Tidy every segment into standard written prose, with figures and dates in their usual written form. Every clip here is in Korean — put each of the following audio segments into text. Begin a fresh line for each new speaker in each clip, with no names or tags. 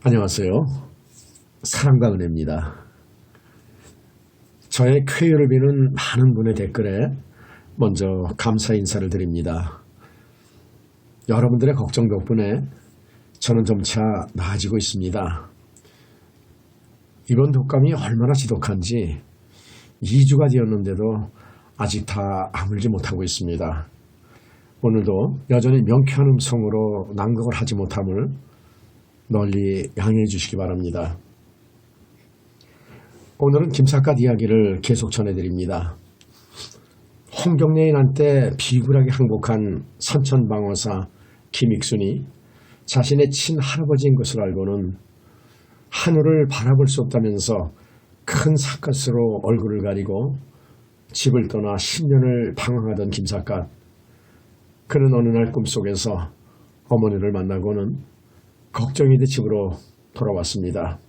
안녕하세요. 사랑과 은혜입니다. 저의 쾌유를 비는 많은 분의 댓글에 먼저 감사 인사를 드립니다. 여러분들의 걱정 덕분에 저는 점차 나아지고 있습니다. 이번 독감이 얼마나 지독한지 2주가 되었는데도 아직 다 아물지 못하고 있습니다. 오늘도 여전히 명쾌한 음성으로 낭독을 하지 못함을 널리 양해해 주시기 바랍니다. 오늘은 김삿갓 이야기를 계속 전해드립니다. 홍경래인 한때 비굴하게 항복한 선천방어사 김익순이 자신의 친할아버지인 것을 알고는 하늘을 바라볼 수 없다면서 큰 삿갓으로 얼굴을 가리고 집을 떠나 10년을 방황하던 김삿갓. 그는 어느 날 꿈속에서 어머니를 만나고는 걱정이 돼 집으로 돌아왔습니다.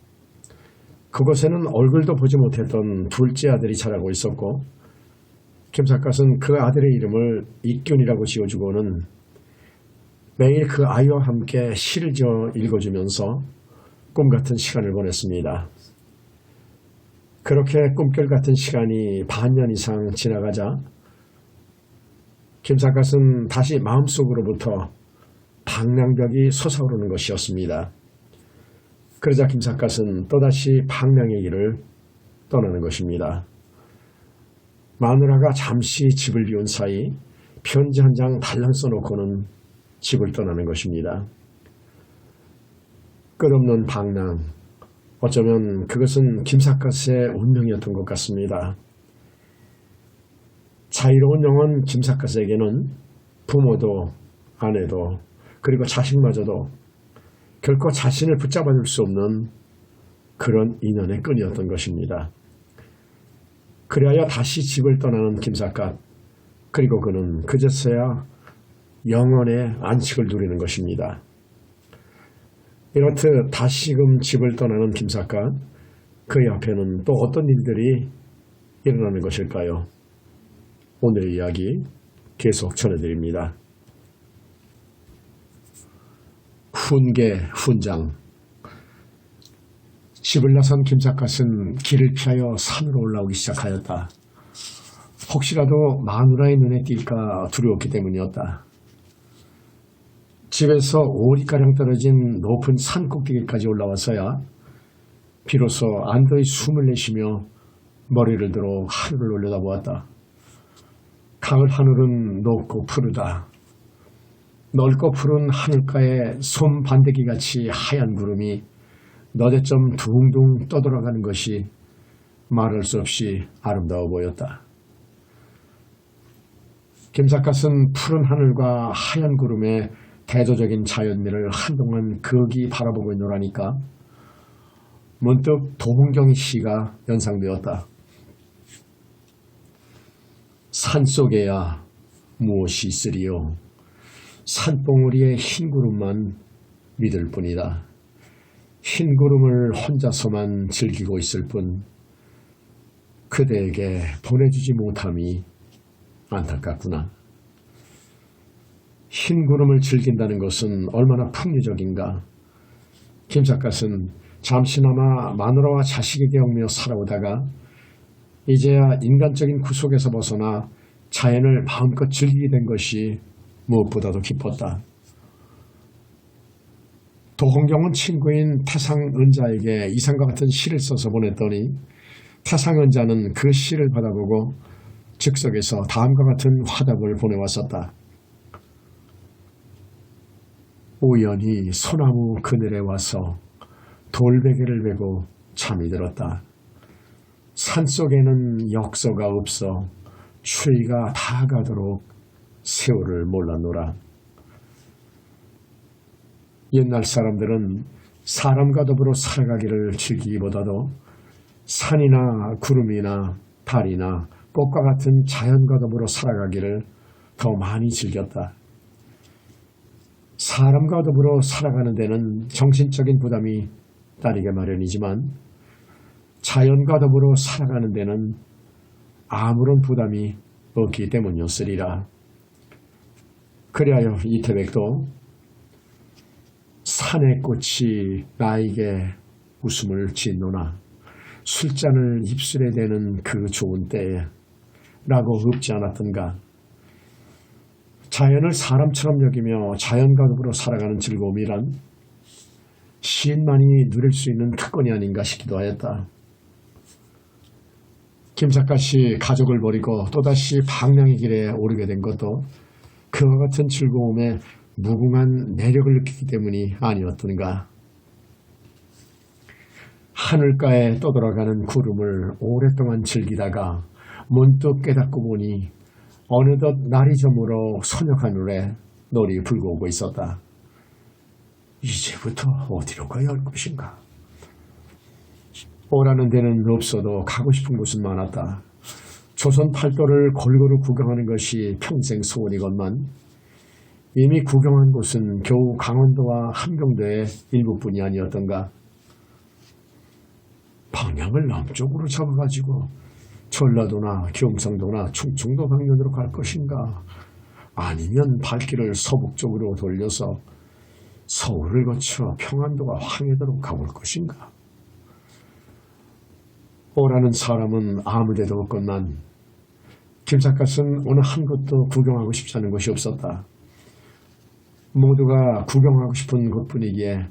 그곳에는 얼굴도 보지 못했던 둘째 아들이 자라고 있었고 김삿갓은 그 아들의 이름을 익균이라고 지어주고는 매일 그 아이와 함께 시를 지어 읽어주면서 꿈같은 시간을 보냈습니다. 그렇게 꿈결 같은 시간이 반년 이상 지나가자 김삿갓은 다시 마음속으로부터 방랑벽이 솟아오르는 것이었습니다. 그러자 김삿갓은 또다시 방랑의 길을 떠나는 것입니다. 마누라가 잠시 집을 비운 사이 편지 한 장 달랑 써놓고는 집을 떠나는 것입니다. 끝없는 방랑, 어쩌면 그것은 김삿갓의 운명이었던 것 같습니다. 자유로운 영혼 김삿갓에게는 부모도 아내도 그리고 자식마저도 결코 자신을 붙잡아줄 수 없는 그런 인연의 끈이었던 것입니다. 그리하여 다시 집을 떠나는 김삿갓, 그리고 그는 그제서야 영원의 안식을 누리는 것입니다. 이렇듯 다시금 집을 떠나는 김삿갓, 그 옆에는 또 어떤 일들이 일어나는 것일까요? 오늘의 이야기 계속 전해드립니다. 훈계, 훈장. 집을 나선 김삿갓은 길을 피하여 산으로 올라오기 시작하였다. 혹시라도 마누라의 눈에 띌까 두려웠기 때문이었다. 집에서 5리가량 떨어진 높은 산 꼭대기까지 올라와서야 비로소 안도의 숨을 내쉬며 머리를 들어 하늘을 올려다보았다. 가을 하늘은 높고 푸르다. 넓고 푸른 하늘가에 솜반대기같이 하얀 구름이 너댓점 둥둥 떠돌아가는 것이 말할 수 없이 아름다워 보였다. 김삿갓은 푸른 하늘과 하얀 구름의 대조적인 자연미를 한동안 거기 바라보고 있노라니까 문득 도문경의 시가 연상되었다. 산속에야 무엇이 있으리요. 산봉우리의 흰 구름만 믿을 뿐이다. 흰 구름을 혼자서만 즐기고 있을 뿐 그대에게 보내주지 못함이 안타깝구나. 흰 구름을 즐긴다는 것은 얼마나 풍요적인가. 김삿갓은 잠시나마 마누라와 자식에게 얽매여 살아오다가 이제야 인간적인 구속에서 벗어나 자연을 마음껏 즐기게 된 것이 무엇보다도 기뻤다. 도홍경은 친구인 태상은자에게 이상과 같은 시를 써서 보냈더니 태상은자는 그 시를 받아보고 즉석에서 다음과 같은 화답을 보내왔었다. 우연히 소나무 그늘에 와서 돌베개를 베고 잠이 들었다. 산속에는 역서가 없어 추위가 다 가도록 세월을 몰랐노라. 옛날 사람들은 사람과 더불어 살아가기를 즐기기보다도 산이나 구름이나 달이나 꽃과 같은 자연과 더불어 살아가기를 더 많이 즐겼다. 사람과 더불어 살아가는 데는 정신적인 부담이 따르게 마련이지만 자연과 더불어 살아가는 데는 아무런 부담이 없기 때문이었으리라. 그리하여 이태백도 산의 꽃이 나에게 웃음을 짓노나 술잔을 입술에 대는 그 좋은 때에 라고 읊지 않았던가. 자연을 사람처럼 여기며 자연과 더불어 살아가는 즐거움이란 시인만이 누릴 수 있는 특권이 아닌가 싶기도 하였다. 김삿갓이 가족을 버리고 또다시 방랑의 길에 오르게 된 것도 그와 같은 즐거움에 무궁한 매력을 느끼기 때문이 아니었던가. 하늘가에 떠돌아가는 구름을 오랫동안 즐기다가 문득 깨닫고 보니 어느덧 날이 저물어 서녁 하늘에 놀이 불고 오고 있었다. 이제부터 어디로 가야 할 것인가? 오라는 데는 없어도 가고 싶은 곳은 많았다. 조선 팔도를 골고루 구경하는 것이 평생 소원이건만 이미 구경한 곳은 겨우 강원도와 함경도의 일부뿐이 아니었던가. 방향을 남쪽으로 잡아가지고 전라도나 경상도나 충청도 방면으로 갈 것인가? 아니면 발길을 서북쪽으로 돌려서 서울을 거쳐 평안도와 황해도로 가볼 것인가? 오라는 사람은 아무데도 없건만 김삿갓은 어느 한 곳도 구경하고 싶지 않은 곳이 없었다. 모두가 구경하고 싶은 곳뿐이기에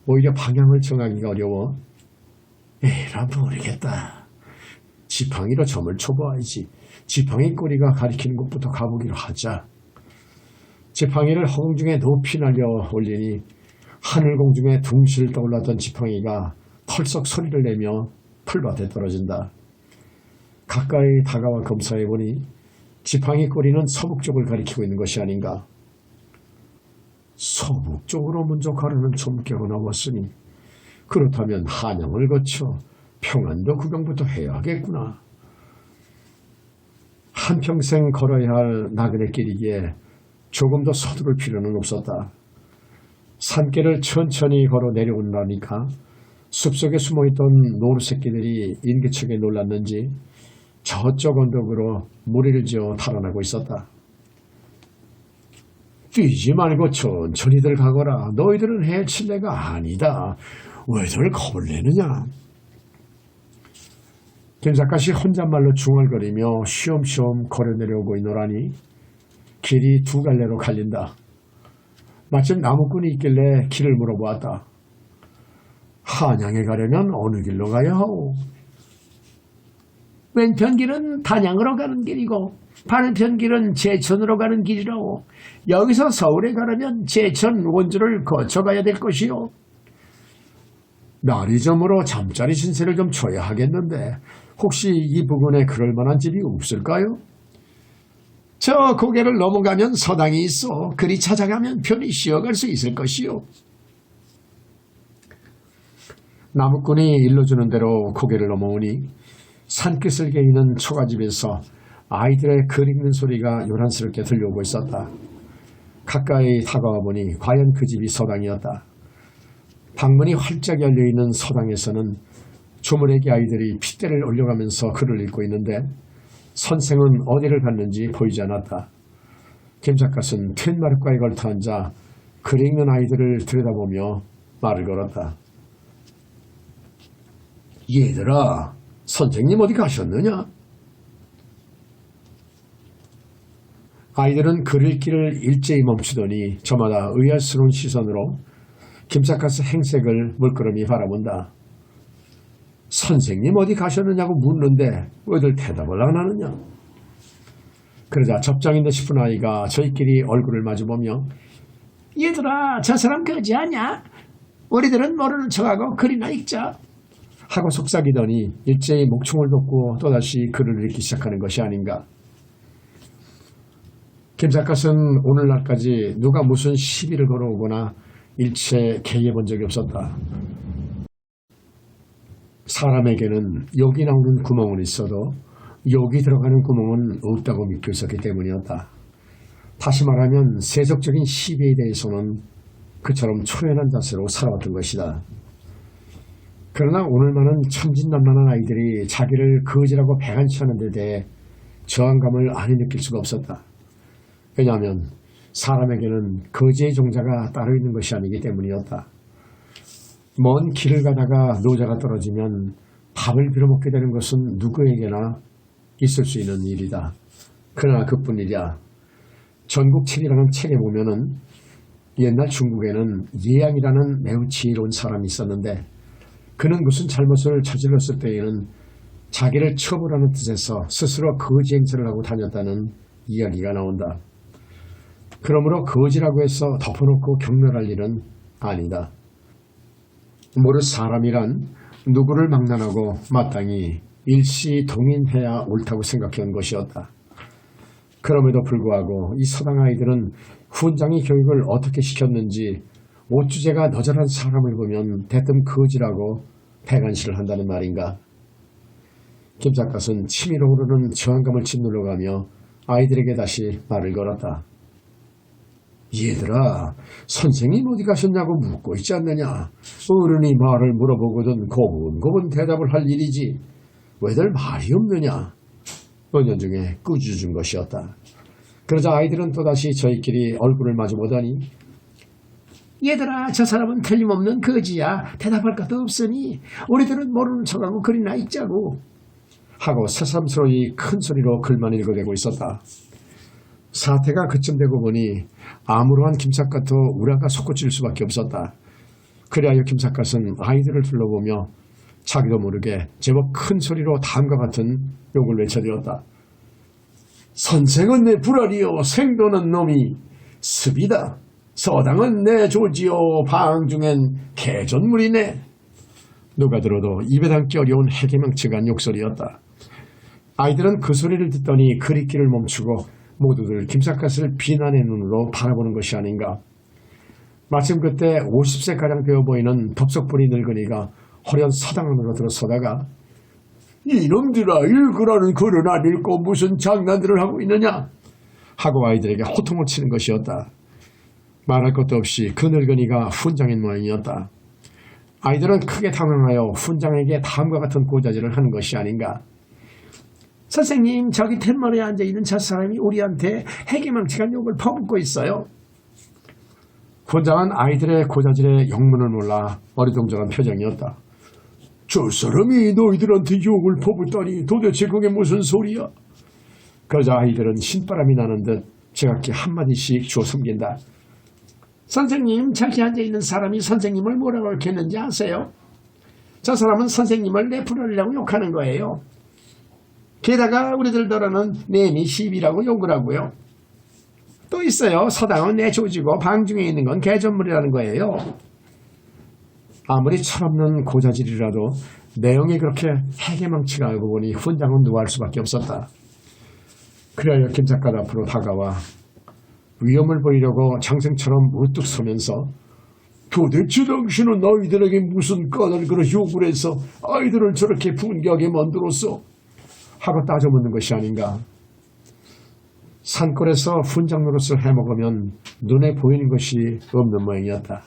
오히려 방향을 정하기가 어려워 에라 모르겠다. 지팡이로 점을 쳐봐야지. 지팡이 꼬리가 가리키는 곳부터 가보기로 하자. 지팡이를 허공중에 높이 날려 올리니 하늘 공중에 둥실 떠올랐던 지팡이가 털썩 소리를 내며 풀밭에 떨어진다. 가까이 다가와 검사해보니 지팡이 꼬리는 서북쪽을 가리키고 있는 것이 아닌가. 서북쪽으로 먼저 가려는 점괘가 나왔으니 그렇다면 한양을 거쳐 평안도 구경부터 해야겠구나. 한평생 걸어야 할 나그네 길이기에 조금 더 서두를 필요는 없었다. 산길을 천천히 걸어 내려오라니까 숲속에 숨어있던 노루새끼들이 인기척에 놀랐는지 저쪽 언덕으로 무리를 지어 달아나고 있었다. 뛰지 말고 천천히들 가거라. 너희들은 해칠 내가 아니다. 왜들 겁을 내느냐. 김삿갓이 혼잣말로 중얼거리며 쉬엄쉬엄 걸어 내려오고 있노라니 길이 두 갈래로 갈린다. 마침 나무꾼이 있길래 길을 물어보았다. 한양에 가려면 어느 길로 가야 하오?
왼편 길은 단양으로 가는 길이고 반대편 길은 제천으로 가는 길이라오. 여기서 서울에 가려면 제천 원주를 거쳐가야 될 것이오.
날이 저물어 잠자리 신세를 좀 져야 하겠는데 혹시 이 부근에 그럴 만한 집이 없을까요?
저 고개를 넘어가면 서당이 있어. 그리 찾아가면 편히 쉬어갈 수 있을 것이오.
나무꾼이 일러주는 대로 고개를 넘어오니 산끝을 개이는 초가집에서 아이들의 글 읽는 소리가 요란스럽게 들려오고 있었다. 가까이 다가와 보니 과연 그 집이 서당이었다. 방문이 활짝 열려있는 서당에서는 조물애기 아이들이 핏대를 올려가면서 글을 읽고 있는데 선생은 어디를 갔는지 보이지 않았다. 김삿갓은 툇마룻가에 걸터 앉아 글 읽는 아이들을 들여다보며 말을 걸었다. 얘들아, 선생님 어디 가셨느냐? 아이들은 글 읽기를 일제히 멈추더니 저마다 의아스러운 시선으로 김삿갓의 행색을 물끄러미 바라본다. 선생님 어디 가셨느냐고 묻는데 왜들 대답을 안 하느냐? 그러자 접장인 듯 싶은 아이가 저희끼리 얼굴을 마주보며
얘들아, 저 사람 거지 아냐? 우리들은 모르는 척하고 글이나 읽자
하고 속삭이더니 일제히 목충을 돋고 또다시 글을 읽기 시작하는 것이 아닌가. 김삿갓은 오늘날까지 누가 무슨 시비를 걸어오거나 일체 개의해본 적이 없었다. 사람에게는 욕이 나오는 구멍은 있어도 욕이 들어가는 구멍은 없다고 믿고 있었기 때문이었다. 다시 말하면 세속적인 시비에 대해서는 그처럼 초연한 자세로 살아왔던 것이다. 그러나 오늘만은 천진난만한 아이들이 자기를 거지라고 배간치 하는 데 대해 저항감을 아니 느낄 수가 없었다. 왜냐하면 사람에게는 거지의 종자가 따로 있는 것이 아니기 때문이었다. 먼 길을 가다가 노자가 떨어지면 밥을 빌어먹게 되는 것은 누구에게나 있을 수 있는 일이다. 그러나 그뿐이랴. 전국책이라는 책에 보면은 옛날 중국에는 예양이라는 매우 지혜로운 사람이 있었는데 그는 무슨 잘못을 저질렀을 때에는 자기를 처벌하는 뜻에서 스스로 거지 행세를 하고 다녔다는 이야기가 나온다. 그러므로 거지라고 해서 덮어놓고 경멸할 일은 아니다. 모를 사람이란 누구를 막론하고 마땅히 일시 동인해야 옳다고 생각한 것이었다. 그럼에도 불구하고 이 서당 아이들은 훈장이 교육을 어떻게 시켰는지 옷주제가 너절한 사람을 보면 대뜸 거지라고 배관시를 한다는 말인가. 김삿갓은 치밀어 오르는 저항감을 짓눌러가며 아이들에게 다시 말을 걸었다. 얘들아, 선생님 어디 가셨냐고 묻고 있지 않느냐. 어른이 말을 물어보거든 고분고분 대답을 할 일이지 왜들 말이 없느냐. 은연중에 꾸짖은 것이었다. 그러자 아이들은 또다시 저희끼리 얼굴을 마주보더니
얘들아, 저 사람은 틀림없는 거지야. 대답할 것도 없으니 우리들은 모르는 척하고 그리나 있자고
하고 새삼스러이 큰 소리로 글만 읽어대고 있었다. 사태가 그쯤 되고 보니 아무로한 김삿갓도 우라가 솟구칠 수밖에 없었다. 그리하여 김삿갓은 아이들을 둘러보며 자기도 모르게 제법 큰 소리로 다음과 같은 욕을 외쳐대었다. 선생은 내 불알이요 생도는 놈이 습이다. 서당은 내 조지요 방중엔 개존물이네. 누가 들어도 입에 담기 어려운 해괴망측한 욕설이었다. 아이들은 그 소리를 듣더니 그리기를 멈추고 모두들 김삿갓을 비난의 눈으로 바라보는 것이 아닌가. 마침 그때 50세가량 되어 보이는 덥석부리 늙은이가 허련 서당 안으로 들어서다가 이놈들아, 읽으라는 글은 안 읽고 무슨 장난들을 하고 있느냐 하고 아이들에게 호통을 치는 것이었다. 말할 것도 없이 그 늙은이가 훈장인 모양이었다. 아이들은 크게 당황하여 훈장에게 다음과 같은 고자질을 하는 것이 아닌가.
선생님, 저기 툇머리에 앉아있는 저 사람이 우리한테 해괴망측한 욕을 퍼붓고 있어요.
훈장은 아이들의 고자질에 영문을 몰라 어리둥절한 표정이었다. 저 사람이 너희들한테 욕을 퍼붓다니 도대체 그게 무슨 소리야? 그러자 아이들은 신바람이 나는 듯 제각기 한마디씩 주워 숨긴다.
선생님, 저기 앉아있는 사람이 선생님을 뭐라고 했는지 아세요? 저 사람은 선생님을 내풀어리라고 욕하는 거예요. 게다가 우리들더러는 내미 시비라고 욕을 하고요. 또 있어요. 서당은 내 조지고 방중에 있는 건 개존물이라는 거예요.
아무리 철없는 고자질이라도 내용이 그렇게 해괴망치가 알고 보니 훈장은 노할 수밖에 없었다. 그리하여 김삿갓 앞으로 다가와 위험을 보이려고 장생처럼 우뚝 서면서 도대체 당신은 아이들에게 무슨 까닭으로 욕을 해서 아이들을 저렇게 분개하게 만들었어? 하고 따져 묻는 것이 아닌가. 산골에서 훈장 노릇을 해먹으면 눈에 보이는 것이 없는 모양이었다.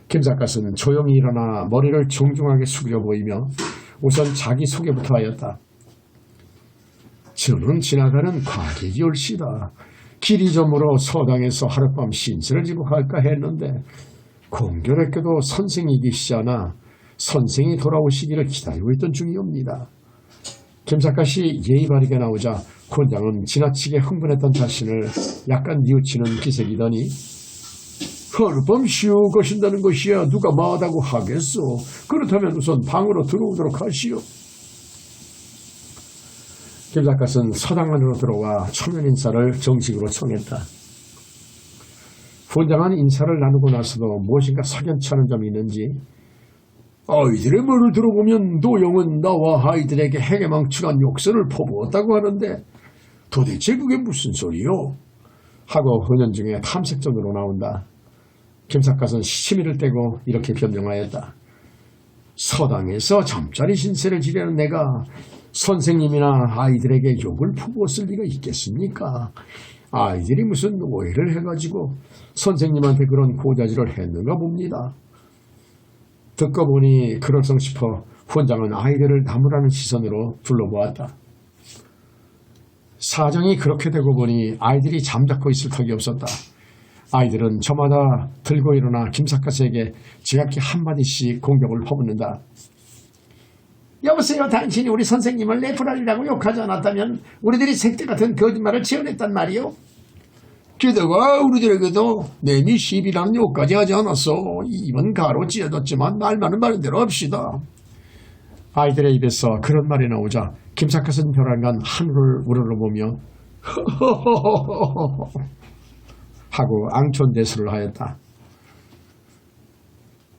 김삿갓은 조용히 일어나 머리를 정중하게 숙여 보이며 우선 자기 소개부터 하였다. 저는 지나가는 과객이 올시다. 길이 저물어 서당에서 하룻밤 신세를 지고 갈까 했는데 공교롭게도 선생이 계시잖아 선생이 돌아오시기를 기다리고 있던 중이옵니다. 김삿갓이 예의 바르게 나오자 훈장은 지나치게 흥분했던 자신을 약간 뉘우치는 기색이더니 하룻밤 쉬어 가신다는 것이야 누가 마다고 하겠소. 그렇다면 우선 방으로 들어오도록 하시오. 김삿갓은 서당 안으로 들어와 초면 인사를 정식으로 청했다. 훈장은 인사를 나누고 나서도 무엇인가 석연치 않은 점이 있는지 아이들의 말을 들어보면 노영은 나와 아이들에게 해괴망측한 욕설을 퍼부었다고 하는데 도대체 그게 무슨 소리요? 하고 은연중에 탐색전으로 나온다. 김삿갓은 시치미를 떼고 이렇게 변명하였다. 서당에서 잠자리 신세를 지내는 내가 선생님이나 아이들에게 욕을 퍼부었을 리가 있겠습니까? 아이들이 무슨 오해를 해가지고 선생님한테 그런 고자질을 했는가 봅니다. 듣고 보니 그럴성 싶어 훈장은 아이들을 나무라는 시선으로 둘러보았다. 사정이 그렇게 되고 보니 아이들이 잠자코 있을 턱이 없었다. 아이들은 저마다 들고 일어나 김사카스에게 지각히 한마디씩 공격을 퍼붓는다.
여보세요. 당신이 우리 선생님을 레프랄이라고 욕하지 않았다면 우리들이 색대 같은 거짓말을 지어냈단 말이요.
게다가 우리들에게도 내미 시비라는 욕까지 하지 않았어. 입은 가로 찢어졌지만 말만은 말은 대로 합시다. 아이들의 입에서 그런 말이 나오자 김사카스는 벼랑간 하늘을 우러러보며 하고 앙촌대수를 하였다.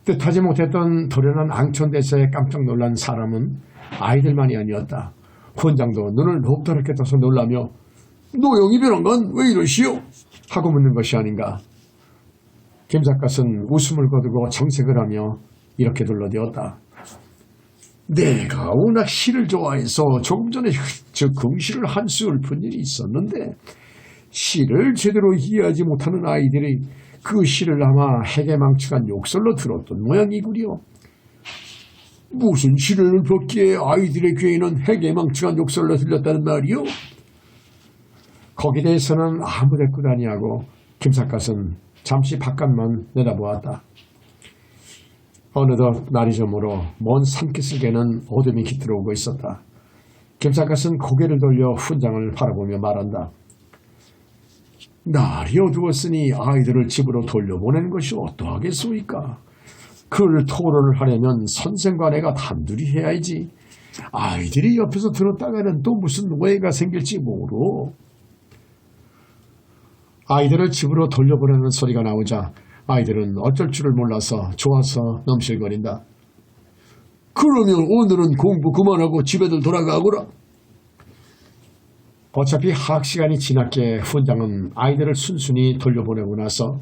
뜻하지 못했던 도련한 앙촌대수에 깜짝 놀란 사람은 아이들만이 아니었다. 훈장도 눈을 높다랗게 떠서 놀라며 노영이 벼랑간 왜 이러시오? 하고 묻는 것이 아닌가. 김사갓은 웃음을 거두고 정색을 하며 이렇게 둘러대었다. 내가 워낙 시를 좋아해서 조금 전에 저 궁시를 한 수 읊은 일이 있었는데 시를 제대로 이해하지 못하는 아이들이 그 시를 아마 해괴망측한 욕설로 들었던 모양이구려. 무슨 시를 읊었기에 아이들의 귀에는 해괴망측한 욕설로 들렸다는 말이오? 거기에 대해서는 아무 대꾸도 아니하고 김삿갓은 잠시 바깥만 내다보았다. 어느덧 날이 저물어 먼 산기슭에는 어둠이 깃들어오고 있었다. 김삿갓은 고개를 돌려 훈장을 바라보며 말한다. 날이 어두웠으니 아이들을 집으로 돌려보내는 것이 어떠하겠소이까? 그 토론을 하려면 선생과 내가 단둘이 해야지. 아이들이 옆에서 들었다가는 또 무슨 오해가 생길지 모르. 아이들을 집으로 돌려보내는 소리가 나오자 아이들은 어쩔 줄을 몰라서 좋아서 넘실거린다. 그러면 오늘은 공부 그만하고 집에들 돌아가거라. 어차피 학학 시간이 지났기에 훈장은 아이들을 순순히 돌려보내고 나서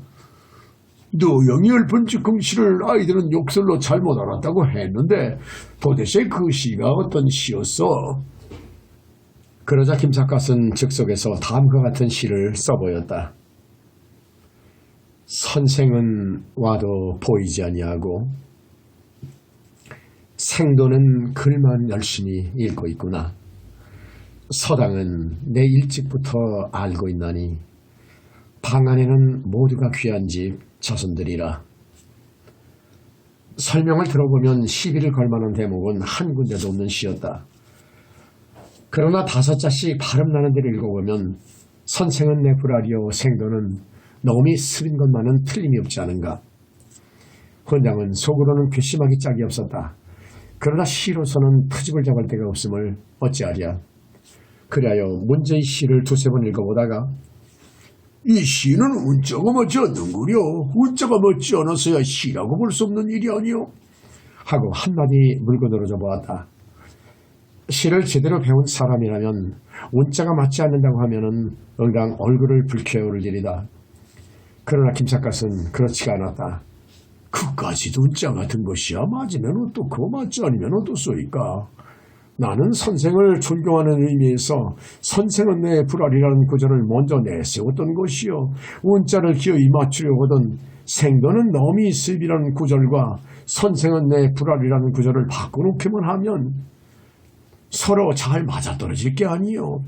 노영이 읊은 즉흥시를 아이들은 욕설로 잘못 알았다고 했는데 도대체 그 시가 어떤 시였어? 그러자 김삿갓은 즉석에서 다음과 같은 시를 써보였다. 선생은 와도 보이지 아니하고 생도는 글만 열심히 읽고 있구나. 서당은 내 일찍부터 알고 있나니 방 안에는 모두가 귀한 집 자손들이라. 설명을 들어보면 시비를 걸만한 대목은 한 군데도 없는 시였다. 그러나 5자씩 발음나는 데를 읽어보면 선생은 내 불알이요 생도는 놈이 쓰린 것만은 틀림이 없지 않은가. 훈장은 속으로는 괘씸하기 짝이 없었다. 그러나 시로서는 트집을 잡을 데가 없음을 어찌하랴. 그리하여 문제의 시를 2-3번 읽어보다가 이 시는 운자가 맞지 않는구려. 운자가 맞지 않아서야 시라고 볼 수 없는 일이 아니오. 하고 한마디 물고 늘어져 보았다. 시를 제대로 배운 사람이라면 운자가 맞지 않는다고 하면은 응당 얼굴을 붉혀오를 일이다. 그러나 김삿갓은 그렇지가 않았다. 그까지도 운자 같은 것이야 맞으면 어떻고 맞지 않으면 어떻소이까. 나는 선생을 존경하는 의미에서 선생은 내 불알이라는 구절을 먼저 내세웠던 것이요. 운자를 기어이 맞추려거든 생도는 너미 습이라는 구절과 선생은 내 불알이라는 구절을 바꿔놓기만 하면 서로 잘 맞아떨어질 게 아니요.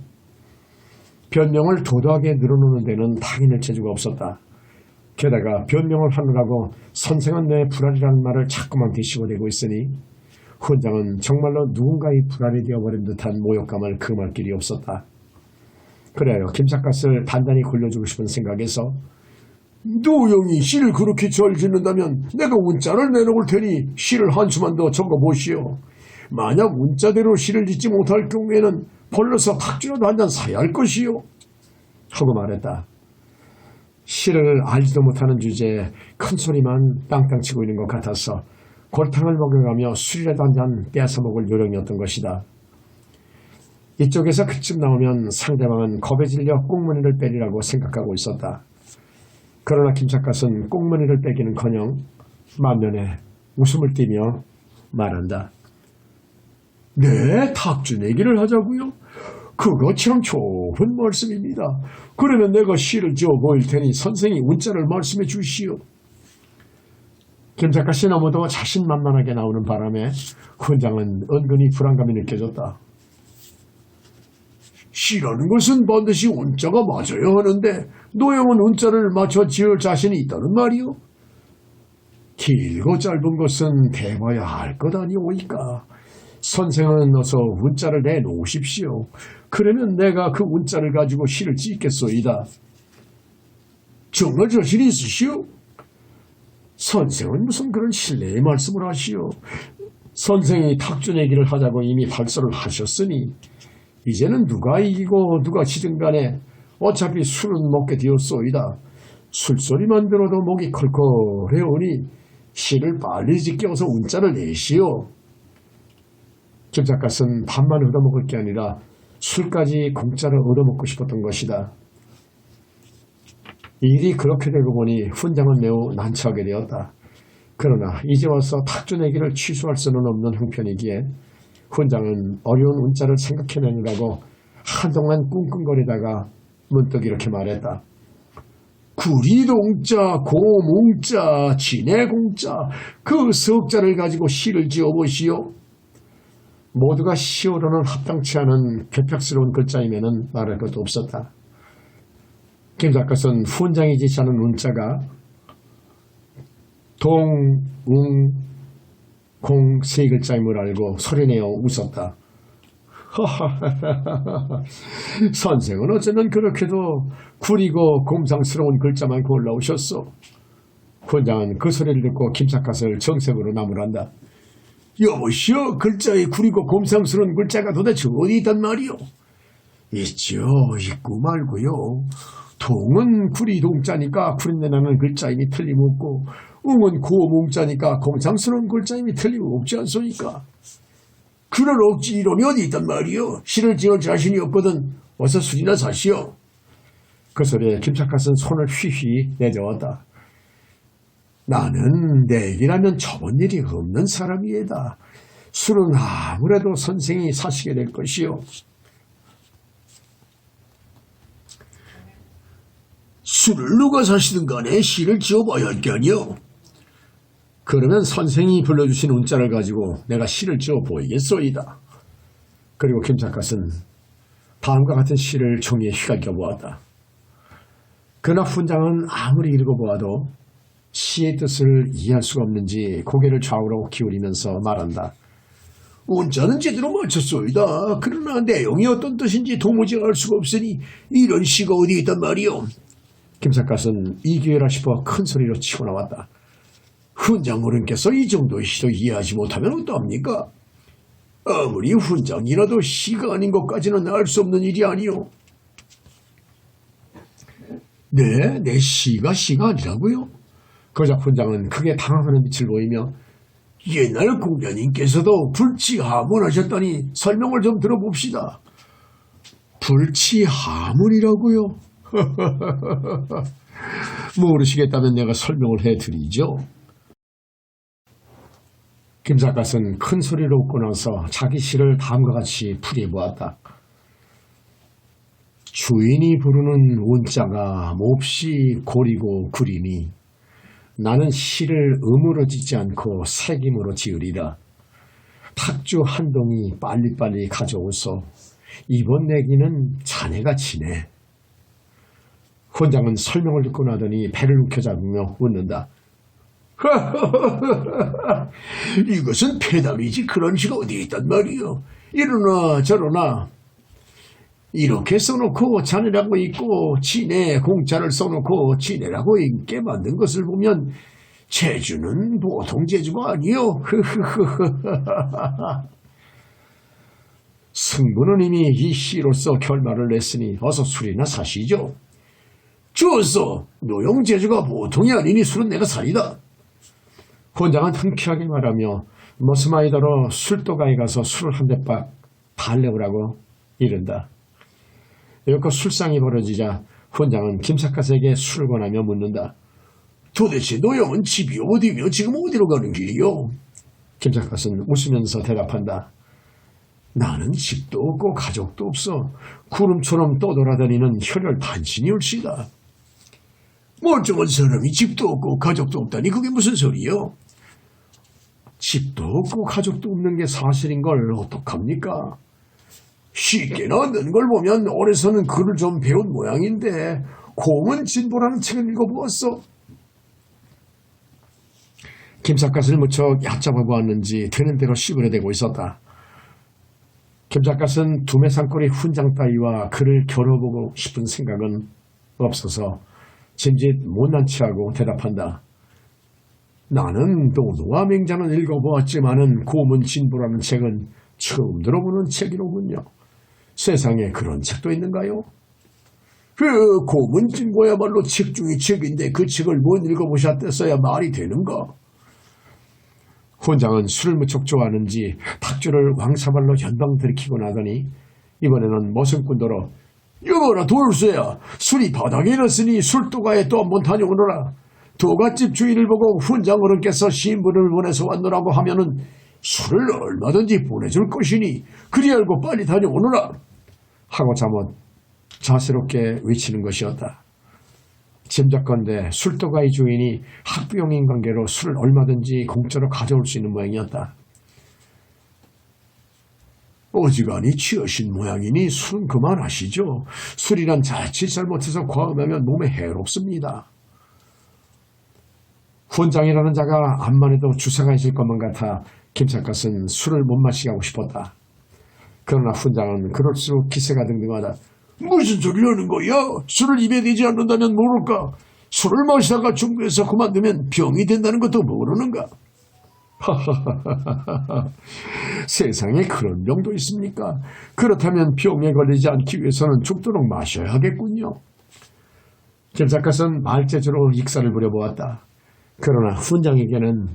변명을 도도하게 늘어놓는 데는 당연할 재주가 없었다. 게다가 변명을 하느라고 선생은 내 불알이라는 말을 자꾸만 뒤집어대고 있으니 훈장은 정말로 누군가의 불알이 되어버린 듯한 모욕감을 금할 길이 없었다. 그래요. 김삿갓을 단단히 굴려주고 싶은 생각에서 노영이 시를 그렇게 잘 짓는다면 내가 운자를 내놓을 테니 시를 한 수만 더 적어보시오. 만약 운자대로 시를 짓지 못할 경우에는 벌러서 탁주라도 한 잔 사야 할 것이요. 하고 말했다. 시를 알지도 못하는 주제에 큰 소리만 땅땅 치고 있는 것 같아서 골탕을 먹여가며 술이라도 한 잔 빼앗아 먹을 요령이었던 것이다. 이쪽에서 그쯤 나오면 상대방은 겁에 질려 꽁무니를 빼리라고 생각하고 있었다. 그러나 김삿갓은 꽁무니를 빼기는커녕 만면에 웃음을 띠며 말한다. 네, 탁주 내기를 하자고요? 그거 참 좋은 말씀입니다. 그러면 내가 시를 지어 보일 테니 선생이 운자를 말씀해 주시오. 김삿갓이 너무도 자신만만하게 나오는 바람에 훈장은 은근히 불안감이 느껴졌다. 시라는 것은 반드시 운자가 맞아야 하는데 노형은 운자를 맞춰 지을 자신이 있다는 말이오. 길고 짧은 것은 대봐야 알 것 아니오이까. 선생은 어서 운자를 내놓으십시오. 그러면 내가 그 운자를 가지고 시를 짓겠소이다. 정말 자신 있으시오? 선생은 무슨 그런 신뢰의 말씀을 하시오. 선생이 탁주 내기를 하자고 이미 발설을 하셨으니 이제는 누가 이기고 누가 지든 간에 어차피 술은 먹게 되었소이다. 술소리만 들어도 목이 컬컬해오니 시를 빨리 짓게 어서 운자를 내시오. 김삿갓은 밥만 얻어먹을 게 아니라 술까지 공짜로 얻어먹고 싶었던 것이다. 일이 그렇게 되고 보니 훈장은 매우 난처하게 되었다. 그러나 이제 와서 탁주 내기를 취소할 수는 없는 형편이기에 훈장은 어려운 운자를 생각해내느라고 한동안 꿍꿍거리다가 문득 이렇게 말했다. 구리동자, 고몽자, 진해공자 그 석자를 가지고 시를 지어보시오. 모두가 시어로는 합당치 않은 괴팍스러운 글자이면은 말할 것도 없었다. 김삿갓은 훈장이 지시하는 운자가 동, 웅, 공 세 글자임을 알고 소리내어 웃었다. 선생은 어쩌면 그렇게도 구리고 곰상스러운 글자만 골라오셨소. 훈장은 그 소리를 듣고 김삿갓을 정색으로 나무란다. 여보시오, 글자에 구리고 곰상스러운 글자가 도대체 어디 있단 말이오? 있죠, 있고 말고요. 동은 구리 동자니까 구린내 나는 글자임이 틀림없고 웅은 고몽자니까 곰상스러운 글자임이 틀림없지 않소니까. 그럴 억지 이론이 어디 있단 말이오. 시를 지을 자신이 없거든 어서 술이나 사시오. 그 소리에 김삿갓은 손을 휘휘 내저었다. 나는 내기라면 저번 일이 없는 사람이에다. 술은 아무래도 선생이 사시게 될 것이오. 술을 누가 사시든 간에 시를 지어봐야 할 게 아니오. 그러면 선생이 불러주신 운자를 가지고 내가 시를 지어 보이겠소이다. 그리고 김삿갓은 다음과 같은 시를 종이에 휘갈겨 보았다. 그러나 훈장은 아무리 읽어보아도 시의 뜻을 이해할 수가 없는지 고개를 좌우로 기울이면서 말한다. 운자는 제대로 맞췄소이다. 그러나 내용이 어떤 뜻인지 도무지 알 수가 없으니 이런 시가 어디 있단 말이오. 김삿갓은 이 기회라 싶어 큰 소리로 치고 나왔다. 훈장 어른께서 이 정도의 시도 이해하지 못하면 어떠합니까? 아무리 훈장이라도 시가 아닌 것까지는 알 수 없는 일이 아니오. 네, 내 시가 아니라고요? 그러자 훈장은 크게 당황하는 빛을 보이며 옛날 공자님께서도 불치하문하셨다니 설명을 좀 들어봅시다. 불치하문이라고요? 모르시겠다면 내가 설명을 해드리죠. 김삿갓은 큰 소리로 웃고 나서 자기 시를 다음과 같이 풀이해보았다. 주인이 부르는 운자가 몹시 고리고 구리니 나는 시를 음으로 짓지 않고 색임으로 지으리라. 탁주 한 동이 빨리빨리 가져오소. 이번 내기는 자네가 지네. 훈장은 설명을 듣고 나더니 배를 움켜잡으며 웃는다. 이것은 패담이지 그런 시가 어디 있단 말이오. 이러나 저러나 이렇게 써놓고 자네라고 있고 지네 공자를 써놓고 지네라고 읽게 만든 것을 보면 재주는 보통 재주가 아니오. 승부는 이미 이 시로서 결말을 냈으니 어서 술이나 사시죠. 좋소. 노용 재주가 보통이 아니니 술은 내가 사리다. 훈장은 흔쾌하게 말하며 머스마이더로 술도가에 가서 술을 한 대박 달래오라고 이른다. 여기서 술상이 벌어지자 훈장은 김삿갓에게 술을 권하며 묻는다. 도대체 노용은 집이 어디며 지금 어디로 가는 길이요? 김삿갓은 웃으면서 대답한다. 나는 집도 없고 가족도 없어. 구름처럼 떠돌아다니는 혈혈 단신이올시다. 멀쩡한 사람이 집도 없고 가족도 없다니 그게 무슨 소리요? 집도 없고 가족도 없는 게 사실인 걸 어떡합니까? 쉽게나 는 걸 보면 어려서는 글을 좀 배운 모양인데 고문진보라는 책을 읽어보았어. 김삿갓을 무척 얕잡아 보았는지 되는 대로 씹으려대고 있었다. 김삿갓은 두매상꼬리 훈장 따위와 그를 겨뤄보고 싶은 생각은 없어서 짐짓 못난 체하고 대답한다. 나는 도노와 맹자는 읽어보았지만은 고문진보라는 책은 처음 들어보는 책이로군요. 세상에 그런 책도 있는가요? 그 고문진보야말로 책 중의 책인데 그 책을 못 읽어보셨댔어야 말이 되는가? 훈장은 술을 무척 좋아하는지 탁주를 왕사발로 연방 들이키고 나더니 이번에는 머슴꾼더러 여보라 돌쇠야, 술이 바닥에 일었으니 술도가에 또 한번 다녀오너라. 도갓집 주인을 보고 훈장 어른께서 신분을 보내서 왔노라고 하면은 술을 얼마든지 보내줄 것이니 그리 알고 빨리 다녀오너라 하고 잠옷 자세롭게 외치는 것이었다. 짐작건대 술도가의 주인이 학부형인 관계로 술을 얼마든지 공짜로 가져올 수 있는 모양이었다. 어지간히 취하신 모양이니 술은 그만하시죠. 술이란 자칫 잘못해서 과음하면 몸에 해롭습니다. 훈장이라는 자가 암만 해도 주사가 있을 것만 같아 김삿갓은 술을 못 마시게 하고 싶었다. 그러나 훈장은 그럴수록 기세가 등등하다. 무슨 소리를 하는 거야? 술을 입에 대지 않는다면 모를까? 술을 마시다가 중도에서 그만두면 병이 된다는 것도 모르는가? 세상에 그런 병도 있습니까? 그렇다면 병에 걸리지 않기 위해서는 죽도록 마셔야 하겠군요. 김삿갓은 말재주로 익사를 부려보았다. 그러나 훈장에게는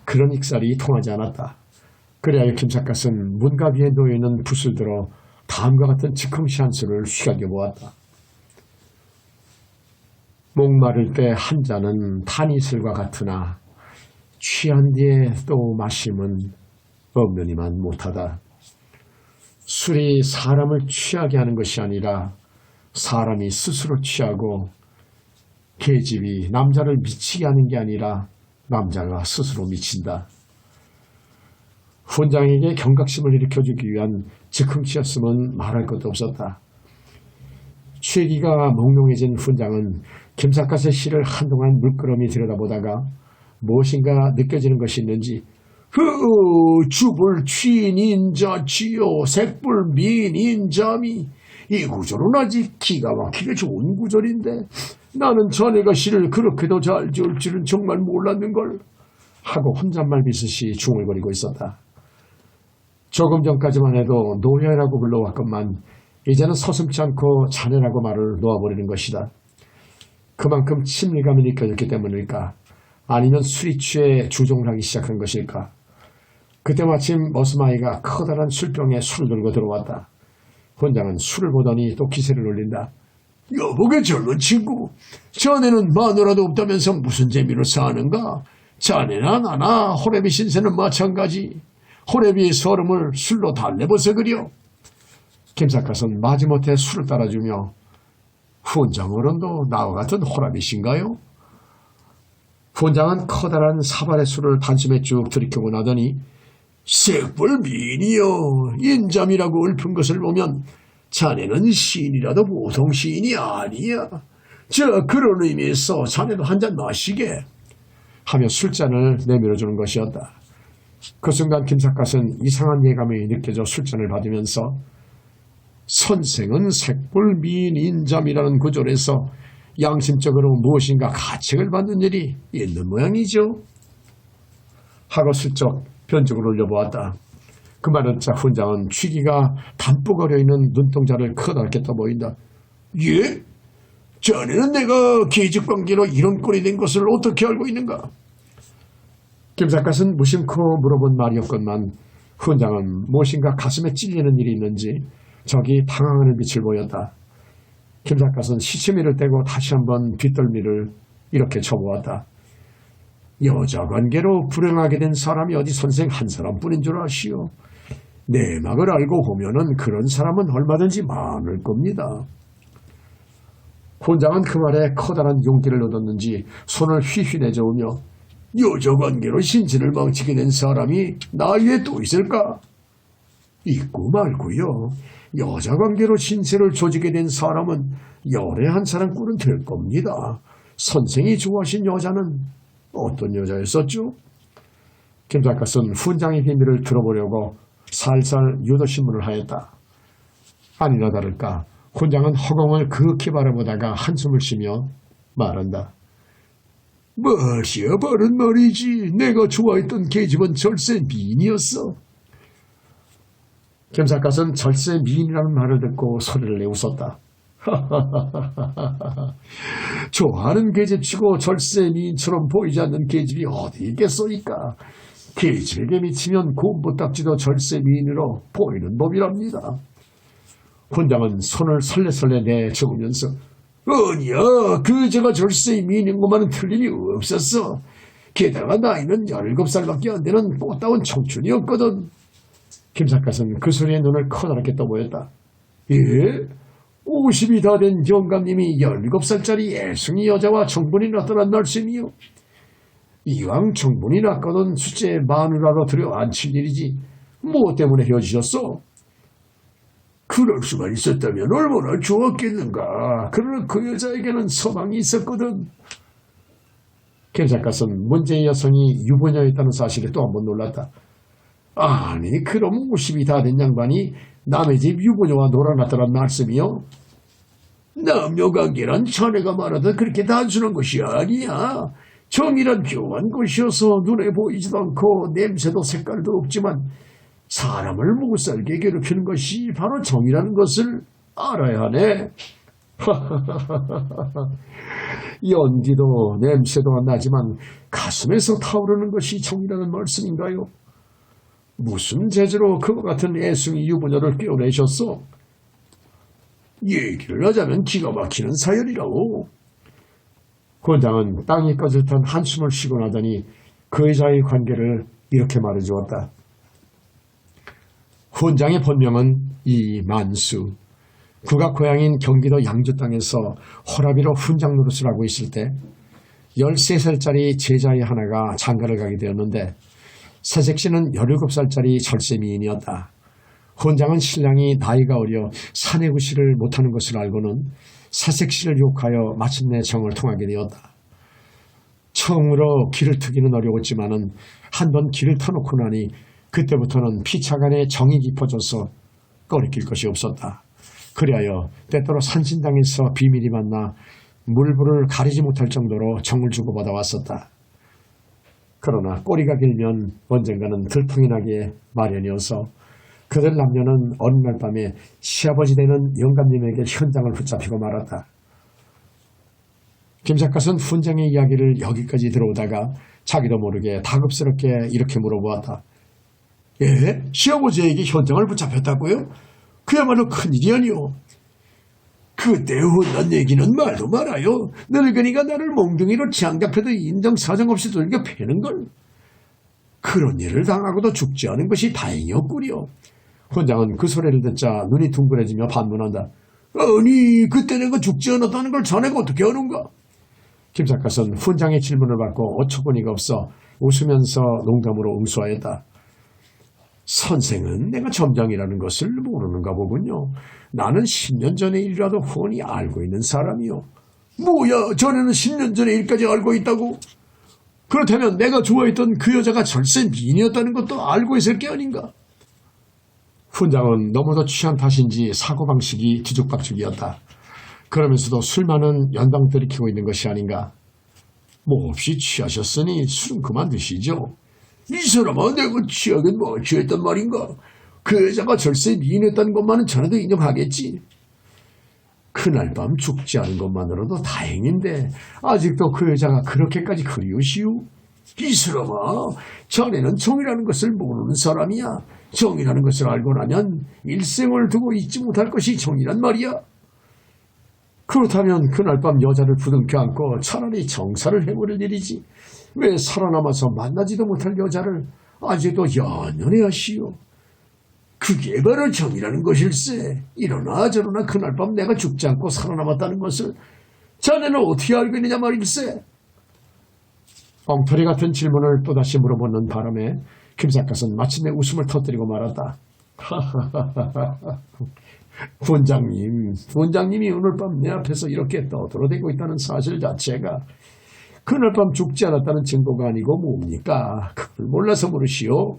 그런 익살이 통하지 않았다. 그래야 김삿갓은 문갑 위에 놓여있는 붓을 들어 다음과 같은 즉흥시 한 수를 휘갈겨 보았다. 목마를 때 한 잔은 탄이슬과 같으나 취한 뒤에 또 마심은 엄연히만 못하다. 술이 사람을 취하게 하는 것이 아니라 사람이 스스로 취하고 계집이 남자를 미치게 하는 게 아니라 남자가 스스로 미친다. 훈장에게 경각심을 일으켜주기 위한 즉흥시였음은 말할 것도 없었다. 취기가 몽롱해진 훈장은 김삿갓의 시를 한동안 물끄러미 들여다보다가 무엇인가 느껴지는 것이 있는지 주불 취인인자치요 색불 미인인자미 이 구절은 아직 기가 막히게 좋은 구절인데 나는 자네가 시를 그렇게도 잘 지을 줄은 정말 몰랐는걸 하고 혼잣말 비슷이 중얼거리고 있었다. 조금 전까지만 해도 노예라고 불러왔건만 이제는 서슴지 않고 자네라고 말을 놓아버리는 것이다. 그만큼 친밀감이 느껴졌기 때문일까? 아니면 술이 취해 주종을 하기 시작한 것일까? 그때 마침 머슴아이가 커다란 술병에 술을 들고 들어왔다. 훈장은 술을 보더니 또 기세를 올린다. 여보게 젊은 친구, 자네는 마누라도 없다면서 무슨 재미로 사는가? 자네나 나나 호래비 신세는 마찬가지. 호래비의 서름을 술로 달래보세 그려. 김삿갓은 마지못해 술을 따라주며 훈장 어른도 나와 같은 호랍이신가요? 훈장은 커다란 사발의 술을 단숨에 쭉 들이켜고 나더니 색불 미인이여 인잠이라고 읊은 것을 보면 자네는 시인이라도 보통 시인이 아니야. 그런 의미에서 자네도 한 잔 마시게 하며 술잔을 내밀어주는 것이었다. 그 순간 김삿갓은 이상한 예감이 느껴져 술잔을 받으면서 선생은 색불 미인 인잠이라는 구절에서 양심적으로 무엇인가 가책을 받는 일이 있는 모양이죠. 하고 슬쩍 변죽을 올려보았다. 그 말을 듣자 훈장은 취기가 담뿍 어려있는 눈동자를 커다랗게 떠보인다. 예? 자네는 내가 계집관계로 이런 꼴이 된 것을 어떻게 알고 있는가? 김삿갓은 무심코 물어본 말이었건만 훈장은 무엇인가 가슴에 찔리는 일이 있는지 저기 당황하는 빛을 보였다. 김삿갓은 시치미를 떼고 다시 한번 뒷덜미를 이렇게 쳐보았다. 여자관계로 불행하게 된 사람이 어디 선생 한 사람뿐인 줄 아시오. 내막을 알고 보면은 그런 사람은 얼마든지 많을 겁니다. 훈장은 그 말에 커다란 용기를 얻었는지 손을 휘휘 내저으며 여자관계로 신신을 망치게 된 사람이 나 위에 또 있을까? 있고 말고요. 여자 관계로 신세를 조지게 된 사람은 열에 한 사람 꼴은 될 겁니다. 선생이 좋아하신 여자는 어떤 여자였었죠? 김 작가는 훈장의 비밀을 들어보려고 살살 유도신문을 하였다. 아니나 다를까 훈장은 허공을 그윽히 바라보다가 한숨을 쉬며 말한다. 마시야 바른 말이지. 내가 좋아했던 계집은 절세 미인이었어. 김 작가는 절세 미인이라는 말을 듣고 소리를 내 웃었다. 좋아하는 계집치고 절세 미인처럼 보이지 않는 계집이 어디 있겠소이까. 계집에게 미치면 곰보딱지도 절세 미인으로 보이는 법이랍니다. 훈장은 손을 설레설레 내저으면서 아니야, 그저가 절세 미인인 것만은 틀림이 없었어. 게다가 나이는 17살밖에 안 되는 꽃다운 청춘이었거든. 김 작가는 그 소리에 눈을 커다랗게 떠보였다. 예? 50이 다 된 영감님이 17살짜리 애송이 여자와 정분이 났다는 말씀이요. 이왕 정분이 났거든 숫제 마누라로 들여앉힐 일이지 뭐 때문에 헤어지셨어? 그럴 수가 있었다면 얼마나 좋았겠는가. 그러나 그 여자에게는 서방이 있었거든. 김 작가는 문제의 여성이 유부녀였다는 사실에 또 한 번 놀랐다. 아니 그럼 50이 다 된 양반이 남의 집 유부녀와 놀아났다는 말씀이요? 남녀관계란 자네가 말하던 그렇게 단순한 것이 아니야. 정이란 교환 것이어서 눈에 보이지도 않고 냄새도 색깔도 없지만 사람을 못살게 괴롭히는 것이 바로 정이라는 것을 알아야 하네. 연기도 냄새도 안 나지만 가슴에서 타오르는 것이 정이라는 말씀인가요? 무슨 재주로 그와 같은 애송이 유부녀를 깨어내셨어? 얘기를 하자면 기가 막히는 사연이라고. 권장은 땅이 꺼질 듯한 한숨을 쉬고 나더니 그 여자의 관계를 이렇게 말해주었다. 훈장의 본명은 이만수. 그가 고향인 경기도 양주 땅에서 호라비로 훈장 노릇을 하고 있을 때 13살짜리 제자의 하나가 장가를 가게 되었는데 새색시는 17살짜리 절세미인이었다. 훈장은 신랑이 나이가 어려 사내구실을 못하는 것을 알고는 새색시를 욕하여 마침내 정을 통하게 되었다. 처음으로 길을 트기는 어려웠지만은 한 번 길을 터놓고 나니 그때부터는 피차간에 정이 깊어져서 꺼리낄 것이 없었다. 그리하여 때때로 산신당에서 비밀이 만나 물불을 가리지 못할 정도로 정을 주고받아 왔었다. 그러나 꼬리가 길면 언젠가는 들통이 나기에 마련이어서 그들 남녀는 어느 날 밤에 시아버지 되는 영감님에게 현장을 붙잡히고 말았다. 김 작가는 훈장의 이야기를 여기까지 들어오다가 자기도 모르게 다급스럽게 이렇게 물어보았다. 예? 시아버지에게 현장을 붙잡혔다고요? 그야말로 큰일이 아니오. 그때 혼난 얘기는 말도 말아요. 늙은이가 나를 몽둥이로 장잡혀도 인정사정 없이 돌겨 패는걸. 그런 일을 당하고도 죽지 않은 것이 다행이었구려. 훈장은 그 소리를 듣자 눈이 둥그레지며 반문한다. 아니 그때 내가 죽지 않았다는 걸 자네가 어떻게 아는가? 김 작가는 훈장의 질문을 받고 어처구니가 없어 웃으면서 농담으로 응수하였다. 선생은 내가 점장이라는 것을 모르는가 보군요. 나는 10년 전의 일이라도 훤히 알고 있는 사람이요. 뭐야, 자네는 10년 전의 일까지 알고 있다고? 그렇다면 내가 좋아했던 그 여자가 절세 미인이었다는 것도 알고 있을 게 아닌가? 훈장은 너무도 취한 탓인지 사고방식이 뒤죽박죽이었다. 그러면서도 술만은 연방 들이키고 있는 것이 아닌가. 몹시 취하셨으니 술은 그만 드시죠. 이 사람아, 내가 취하긴 뭐 취했단 말인가? 그 여자가 절세 미인했다는 것만은 자네도 인정하겠지. 그날 밤 죽지 않은 것만으로도 다행인데 아직도 그 여자가 그렇게까지 그리우시오? 이 사람아, 자네는 정이라는 것을 모르는 사람이야. 정이라는 것을 알고 나면 일생을 두고 잊지 못할 것이 정이란 말이야. 그렇다면 그날 밤 여자를 부둥켜 안고 차라리 정사를 해버릴 일이지. 왜 살아남아서 만나지도 못할 여자를 아직도 연연해 하시오. 그게 바로 정이라는 것일세. 이러나 저러나 그날 밤 내가 죽지 않고 살아남았다는 것을 자네는 어떻게 알고 있느냐 말일세. 엉터리 같은 질문을 또다시 물어보는 바람에 김 작가는 마침내 웃음을 터뜨리고 말았다. 훈장님이 오늘 밤 내 앞에서 이렇게 떠들어대고 있다는 사실 자체가 그날 밤 죽지 않았다는 증거가 아니고 뭡니까? 그걸 몰라서 물으시오.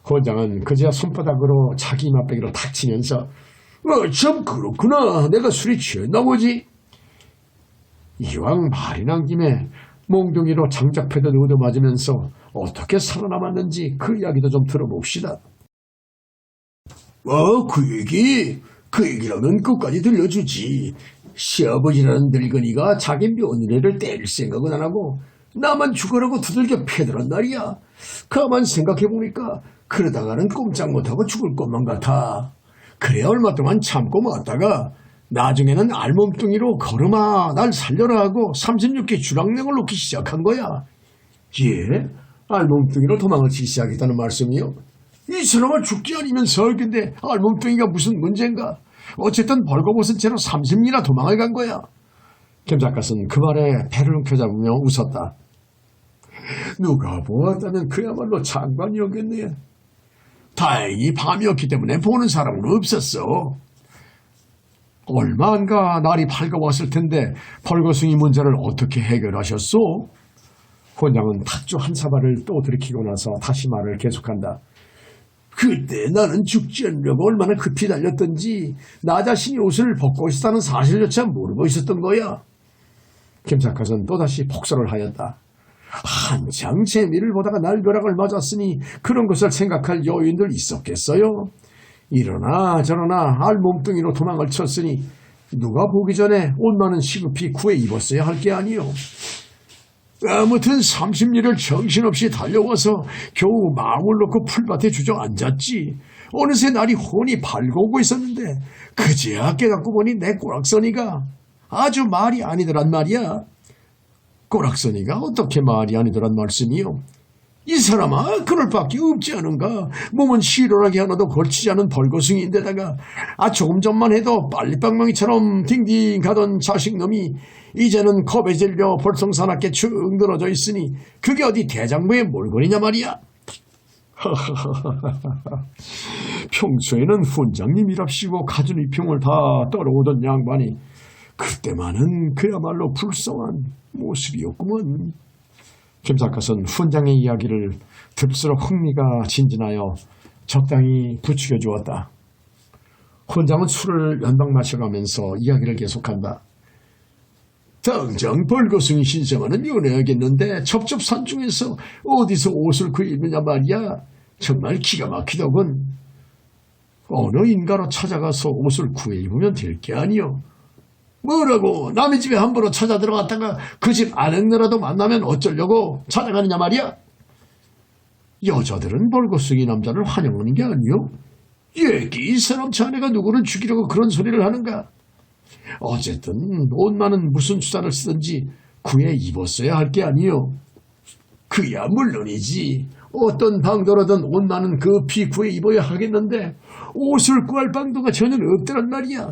훈장은 그제야 손바닥으로 자기 맛배기로 탁 치면서 참 그렇구나. 내가 술이 취했나 보지. 이왕 말이 난 김에 몽둥이로 장작패도 얻어맞으면서 어떻게 살아남았는지 그 이야기도 좀 들어봅시다. 그 얘기라면 끝까지 들려주지. 시아버지라는 늙은이가 자기 며느리를 때릴 생각은 안 하고 나만 죽으라고 두들겨 패더란 말이야. 가만 생각해보니까 그러다가는 꼼짝 못하고 죽을 것만 같아. 그래 얼마 동안 참고 왔다가 나중에는 알몸뚱이로 걸음아 날 살려라 하고 36개 주랑냉을 놓기 시작한 거야. 예? 알몸뚱이로 도망을 치기 시작했다는 말씀이요? 이 사람은 죽지 않으면 살겠는데 알몸뚱이가 무슨 문제인가? 어쨌든 벌거벗은 채로 30리나 도망을 간 거야. 김작갓은 그 말에 배를 펴잡으며 웃었다. 누가 보았다면 그야말로 장관이었겠네. 다행히 밤이었기 때문에 보는 사람은 없었어. 얼마 안가 날이 밝아왔을 텐데 벌거숭이 문제를 어떻게 해결하셨소? 훈장은 탁주 한 사발을 또 들이키고 나서 다시 말을 계속한다. 그때 나는 죽지 않으려고 얼마나 급히 달렸던지 나 자신이 옷을 벗고 있었다는 사실조차 모르고 있었던 거야. 김작갓은 또다시 폭설을 하였다. 한창 재미를 보다가 날벼락을 맞았으니 그런 것을 생각할 여인들 있었겠어요? 이러나 저러나 알몸뚱이로 도망을 쳤으니 누가 보기 전에 옷만은 시급히 구해 입었어야 할 게 아니요. 아무튼 30리를 정신없이 달려와서 겨우 마음을 놓고 풀밭에 주저앉았지. 어느새 날이 훤히 밝아오고 있었는데 그제야 깨닫고 보니 내 꼬락서니가 아주 말이 아니더란 말이야. 꼬락서니가 어떻게 말이 아니더란 말씀이요? 이 사람아 그럴 밖에 없지 않은가. 몸은 시원하게 하나도 걸치지 않은 벌거숭이인데다가 조금 전만 해도 빨리방망이처럼 딩딩 가던 자식놈이 이제는 겁에 질려 볼썽사납게 축 늘어져 있으니 그게 어디 대장부의 몰골이냐 말이야. 평소에는 훈장님이랍시고 가준이평을 다 떨어오던 양반이 그때만은 그야말로 불쌍한 모습이었구먼. 김작갓은 훈장의 이야기를 들을수록 흥미가 진진하여 적당히 부추겨 주었다. 훈장은 술을 연방 마셔가면서 이야기를 계속한다. 당장 벌거숭이 신세만은 연애하겠는데 첩첩산 중에서 어디서 옷을 구입느냐 말이야. 정말 기가 막히더군. 어느 인가로 찾아가서 옷을 구해 입으면 될 게 아니오. 뭐라고 남의 집에 함부로 찾아 들어갔다가 그 집 아내라도 만나면 어쩌려고 찾아가느냐 말이야. 여자들은 벌거숭이 남자를 환영하는 게 아니오. 이 사람 자네가 누구를 죽이려고 그런 소리를 하는가. 어쨌든 옷만은 무슨 수단을 쓰든지 구해 입었어야 할 게 아니오. 그야 물론이지. 어떤 방도로든 옷만은 급히 구해 입어야 하겠는데 옷을 구할 방도가 전혀 없더란 말이야.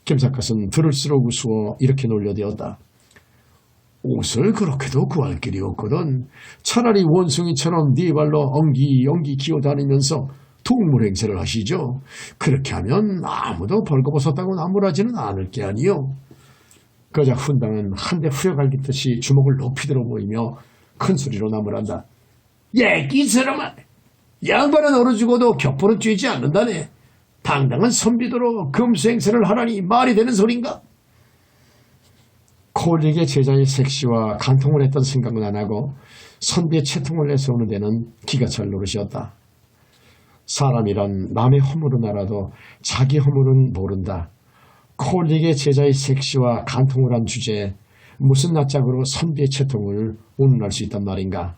김작갓은 들을수록 우스워 이렇게 놀려대었다. 옷을 그렇게도 구할 길이 없거든. 차라리 원숭이처럼 네 발로 엉기엉기 기어다니면서 동물 행세를 하시죠. 그렇게 하면 아무도 벌거벗었다고 나무라지는 않을 게 아니요. 그러자 훈당은 한 대 후려갈기듯이 주먹을 높이 들어 보이며 큰 소리로 나무란다. 이 사람아, 양반은 어느 죽어도 격포는 쬐지 않는다네. 당당한 선비도로 금수행세를 하라니 말이 되는 소린가? 콜릭의 제자의 색시와 간통을 했던 생각은 안 하고 선비의 채통을 내세우는 데는 기가 찰 노릇이었다. 사람이란 남의 허물은 알아도 자기 허물은 모른다. 콜릭의 제자의 색시와 간통을 한 주제에 무슨 낯짝으로 선비의 채통을 운운할 수 있단 말인가.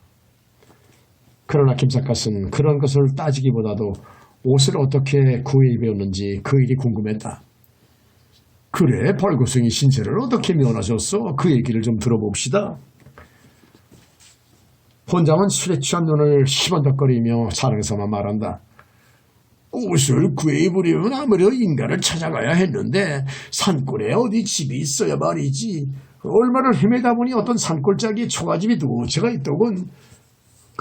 그러나 김작갓은 그런 것을 따지기보다도 옷을 어떻게 구해 입었는지 그 일이 궁금했다. 그래, 벌거숭이 신세를 어떻게 면하셨어? 그 얘기를 좀 들어봅시다. 혼장은 술에 취한 눈을 시번덕거리며 자랑해서만 말한다. 옷을 구해 입으려면 아무래도 인간을 찾아가야 했는데 산골에 어디 집이 있어야 말이지. 얼마를 헤매다 보니 어떤 산골짜기에 초가집이 두 채가 있더군.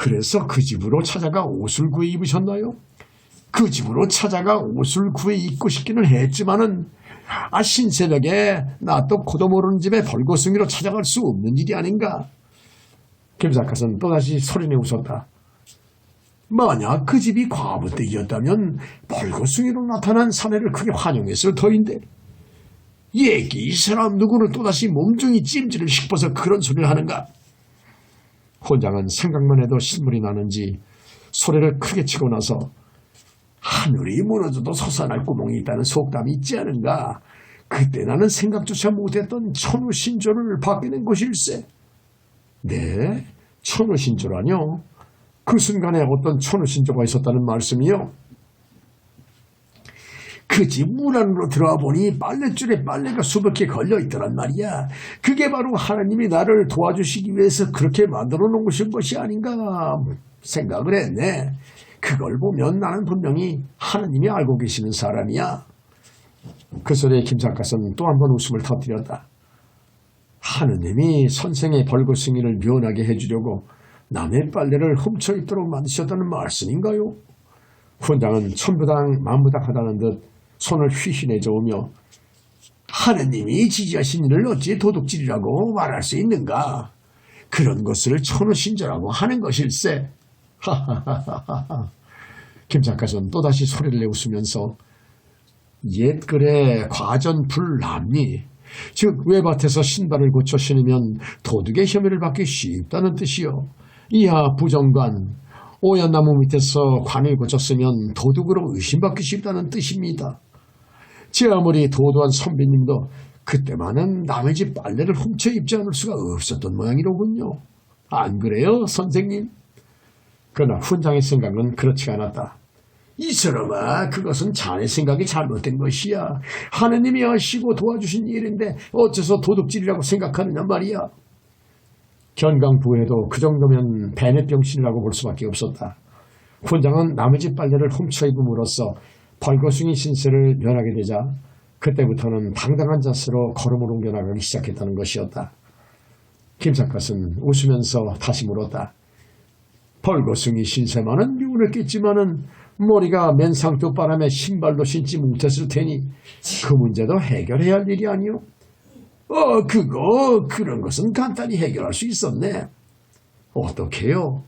그래서 그 집으로 찾아가 옷을 구해 입으셨나요? 그 집으로 찾아가 옷을 구해 입고 싶기는 했지만은 신세벽에 나 또 고도 모르는 집에 벌거숭이로 찾아갈 수 없는 일이 아닌가. 김삿갓은 또다시 소리내 웃었다. 만약 그 집이 과부댁이었다면 벌거숭이로 나타난 사내를 크게 환영했을 터인데 얘기 이 사람 누구는 또다시 몸뚱이 찜질을 씹어서 그런 소리를 하는가. 혼장은 생각만 해도 신물이 나는지 소리를 크게 치고 나서 하늘이 무너져도 솟아날 구멍이 있다는 속담이 있지 않은가. 그때 나는 생각조차 못했던 천우신조를 바뀌는 것일세. 네? 천우신조라뇨? 그 순간에 어떤 천우신조가 있었다는 말씀이요? 그 집 문 안으로 들어와 보니 빨랫줄에 빨래가 수백 개 걸려있더란 말이야. 그게 바로 하나님이 나를 도와주시기 위해서 그렇게 만들어 놓으신 것이 아닌가 생각을 했네. 그걸 보면 나는 분명히 하나님이 알고 계시는 사람이야. 그 소리에 김삿갓은 또 한 번 웃음을 터뜨렸다. 하느님이 선생의 벌거숭이를 면하게 해주려고 남의 빨래를 훔쳐 입도록 만드셨다는 말씀인가요? 훈장은 천부당 만부당하다는 듯 손을 휘휘 내저으며 하느님이 지지하신 일을 어찌 도둑질이라고 말할 수 있는가? 그런 것을 천우신조라고 하는 것일세. 하하하하. 김삿갓은 또다시 소리를 내 웃으면서 옛글에 과전불남리, 즉 외밭에서 신발을 고쳐 신으면 도둑의 혐의를 받기 쉽다는 뜻이요. 이하 부정관, 오얏나무 밑에서 관을 고쳤으면 도둑으로 의심받기 쉽다는 뜻입니다. 제 아무리 도도한 선비님도 그때만은 남의 집 빨래를 훔쳐 입지 않을 수가 없었던 모양이로군요. 안 그래요, 선생님? 그러나 훈장의 생각은 그렇지 않았다. 이 사람아, 그것은 자네 생각이 잘못된 것이야. 하느님이 아시고 도와주신 일인데 어째서 도둑질이라고 생각하느냐 말이야. 견강부에도 그 정도면 배뇌병신이라고 볼 수밖에 없었다. 훈장은 남의 집 빨래를 훔쳐 입음으로써 벌거숭이 신세를 면하게 되자 그때부터는 당당한 자세로 걸음을 옮겨나가기 시작했다는 것이었다. 김삿갓은 웃으면서 다시 물었다. 벌거숭이 신세만은 묘했겠지만은 머리가 맨상표 바람에 신발도 신지 못했을 테니 그 문제도 해결해야 할 일이 아니오. 그런 것은 간단히 해결할 수 있었네. 어떻게요?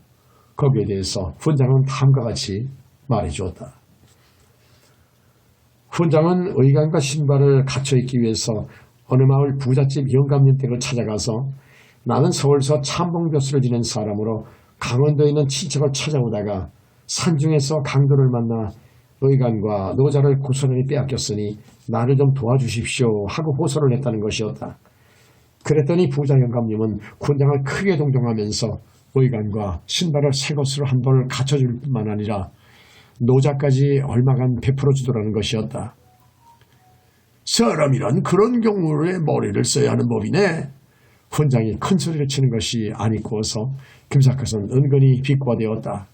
거기에 대해서 훈장은 다음과 같이 말해주었다. 훈장은 의관과 신발을 갖춰 입기 위해서 어느 마을 부잣집 영감님 댁을 찾아가서 나는 서울서 참봉교수를 지낸 사람으로 강원도에 있는 친척을 찾아오다가 산중에서 강도를 만나 의관과 노자를 고스란히 빼앗겼으니 나를 좀 도와주십시오 하고 호소를 했다는 것이었다. 그랬더니 부자 영감님은 훈장을 크게 동정하면서 의관과 신발을 새 것으로 한 벌 갖춰줄 뿐만 아니라 노자까지 얼마간 베풀어 주더라는 것이었다. 사람이란 그런 경우에 머리를 써야 하는 법이네. 훈장이 큰 소리를 치는 것이 아니고서 김삿갓은 은근히 비꼬아되었다.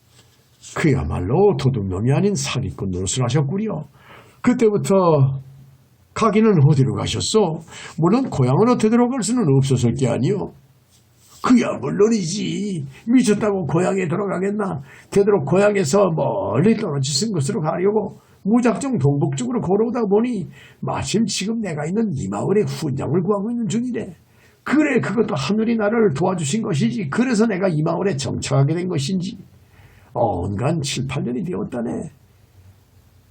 그야말로 도둑놈이 아닌 사기꾼 노릇을 하셨구려. 그때부터 가기는 어디로 가셨소? 물론 고향으로 되돌아갈 수는 없었을 게 아니오. 그야 물론이지. 미쳤다고 고향에 돌아가겠나. 되도록 고향에서 멀리 떨어지신 곳으로 가려고 무작정 동북 쪽으로 걸어오다 보니 마침 지금 내가 있는 이 마을에 훈장을 구하고 있는 중이래. 그래, 그것도 하늘이 나를 도와주신 것이지. 그래서 내가 이 마을에 정착하게 된 것인지. 언간 7, 8년이 되었다네.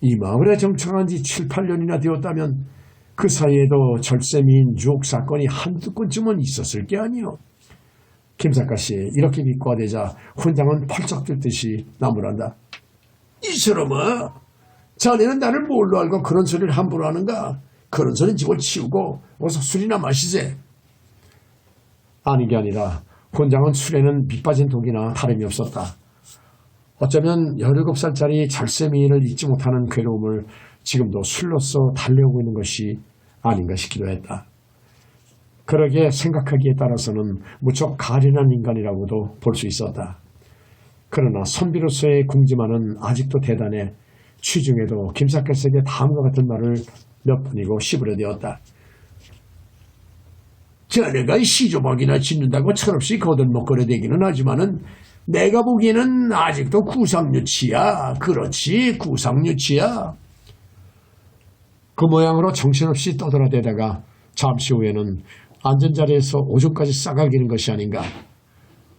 이 마을에 정착한 지 7, 8년이나 되었다면 그 사이에도 절세미인 유혹 사건이 한두 건쯤은 있었을 게 아니오. 김삿갓이 이렇게 비꼬아대자 훈장은 펄쩍 들듯이 나무란다. 이 사람아, 자네는 나를 뭘로 알고 그런 소리를 함부로 하는가? 그런 소리는 집을 치우고 어서 술이나 마시세. 아닌 게 아니라 훈장은 술에는 밑 빠진 독이나 다름이 없었다. 어쩌면 17살짜리 절세미인을 잊지 못하는 괴로움을 지금도 술로써 달래오고 있는 것이 아닌가 싶기도 했다. 그러게 생각하기에 따라서는 무척 가련한 인간이라고도 볼 수 있었다. 그러나 선비로서의 궁지만은 아직도 대단해 취중에도 김삿갓에게 다음과 같은 말을 몇 번이고 씹으려 되었다. 자네가 시조박이나 짓는다고 철없이 거들먹거려대기는 하지만은
내가 보기에는 아직도 구상유치야. 그렇지, 구상유치야.
그 모양으로 정신없이 떠들어대다가 잠시 후에는 앉은 자리에서 오줌까지 싸가기는 것이 아닌가.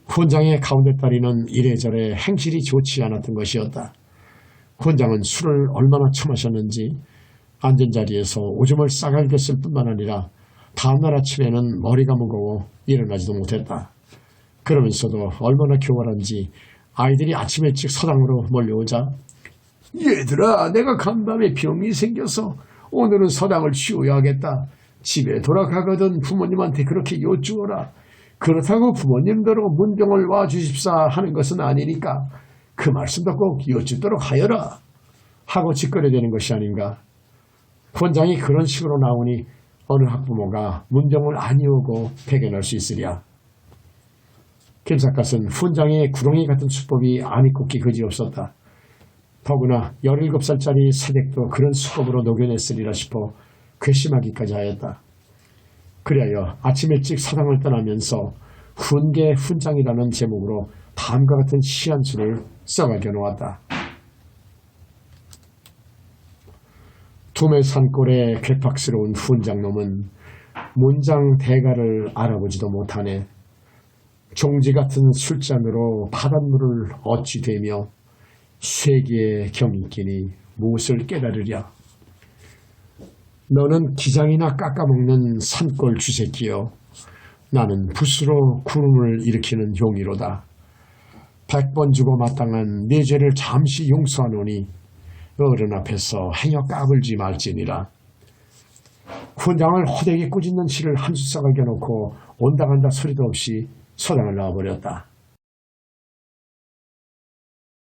훈장의 가운데 다리는 이래저래 행실이 좋지 않았던 것이었다. 훈장은 술을 얼마나 처마셨는지 앉은 자리에서 오줌을 싸갈겼을 뿐만 아니라 다음날 아침에는 머리가 무거워 일어나지도 못했다. 그러면서도 얼마나 교활한지 아이들이 아침 일찍 서당으로 몰려오자
얘들아, 내가 간밤에 병이 생겨서 오늘은 서당을 쉬어야겠다. 집에 돌아가거든 부모님한테 그렇게 여쭈어라. 그렇다고 부모님대로 문병을 와주십사 하는 것은 아니니까 그 말씀도 꼭 여쭙도록 하여라
하고 짓거려대는 것이 아닌가. 훈장이 그런 식으로 나오니 어느 학부모가 문병을 안 이오고 배견할 수 있으랴. 김삿갓은 훈장의 구렁이 같은 수법이 안이 꼽기 그지없었다. 더구나 17살짜리 새댁도 그런 수법으로 녹여냈으리라 싶어 괘씸하기까지 하였다. 그리하여 아침 일찍 사당을 떠나면서 훈계 훈장이라는 제목으로 다음과 같은 시한수를 써가겨 놓았다. 두메 산골의 괴팍스러운 훈장놈은 문장 대가를 알아보지도 못하네. 종지 같은 술잔으로 바닷물을 어찌 되며 쇠기에 경이 끼니 무엇을 깨달으랴. 너는 기장이나 깎아먹는 산골 쥐새끼여. 나는 붓으로 구름을 일으키는 용이로다. 100번 주고 마땅한 네 죄를 잠시 용서하노니 어른 앞에서 행여 까불지 말지니라. 훈장을 호되게 꾸짖는 시를 한 수 썩어겨 놓고 온다간다 소리도 없이 서당을 나와버렸다.